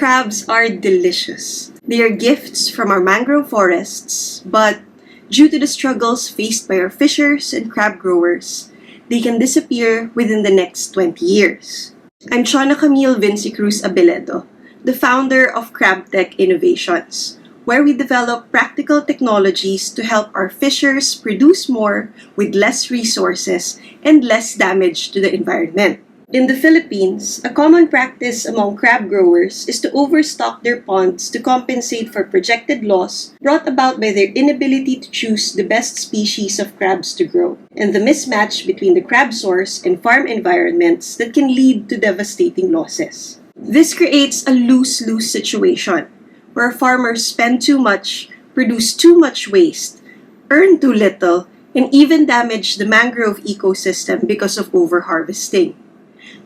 Crabs are delicious. They are gifts from our mangrove forests, but due to the struggles faced by our fishers and crab growers, they can disappear within the next 20 years. I'm Chana Camille Vinci Cruz Abeledo, the founder of CrabTech Innovations, where we develop practical technologies to help our fishers produce more with less resources and less damage to the environment. In the Philippines, a common practice among crab growers is to overstock their ponds to compensate for projected loss brought about by their inability to choose the best species of crabs to grow, and the mismatch between the crab source and farm environments that can lead to devastating losses. This creates a lose-lose situation, where farmers spend too much, produce too much waste, earn too little, and even damage the mangrove ecosystem because of overharvesting.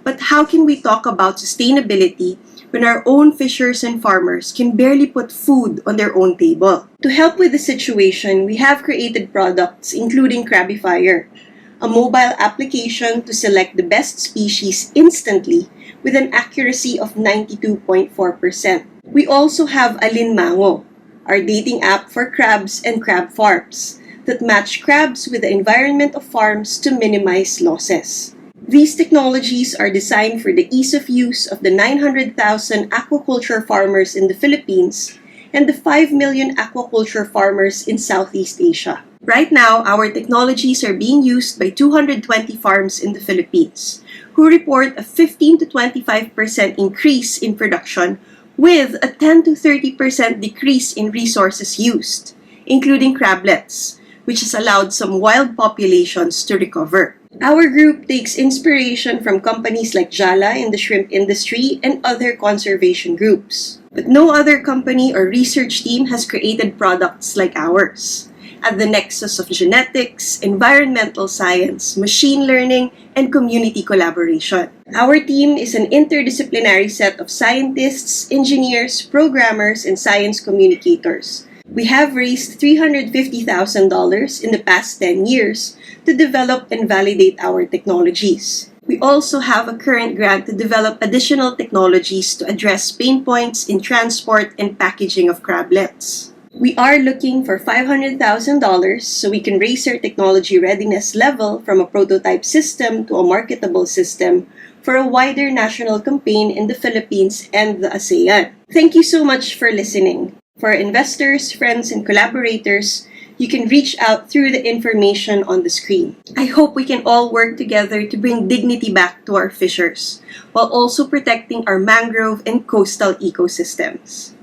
But how can we talk about sustainability when our own fishers and farmers can barely put food on their own table? To help with the situation, we have created products including Crabifier, a mobile application to select the best species instantly with an accuracy of 92.4%. We also have Alinmango, our dating app for crabs and crab farms that match crabs with the environment of farms to minimize losses. These technologies are designed for the ease of use of the 900,000 aquaculture farmers in the Philippines and the 5 million aquaculture farmers in Southeast Asia. Right now, our technologies are being used by 220 farms in the Philippines, who report a 15 to 25% increase in production with a 10 to 30% decrease in resources used, including crablets, which has allowed some wild populations to recover. Our group takes inspiration from companies like Jala in the shrimp industry and other conservation groups. But no other company or research team has created products like ours, at the nexus of genetics, environmental science, machine learning, and community collaboration. Our team is an interdisciplinary set of scientists, engineers, programmers, and science communicators. We have raised $350,000 in the past 10 years to develop and validate our technologies. We also have a current grant to develop additional technologies to address pain points in transport and packaging of crablets. We are looking for $500,000 so we can raise our technology readiness level from a prototype system to a marketable system for a wider national campaign in the Philippines and the ASEAN. Thank you so much for listening. For investors, friends, and collaborators, you can reach out through the information on the screen. I hope we can all work together to bring dignity back to our fishers, while also protecting our mangrove and coastal ecosystems.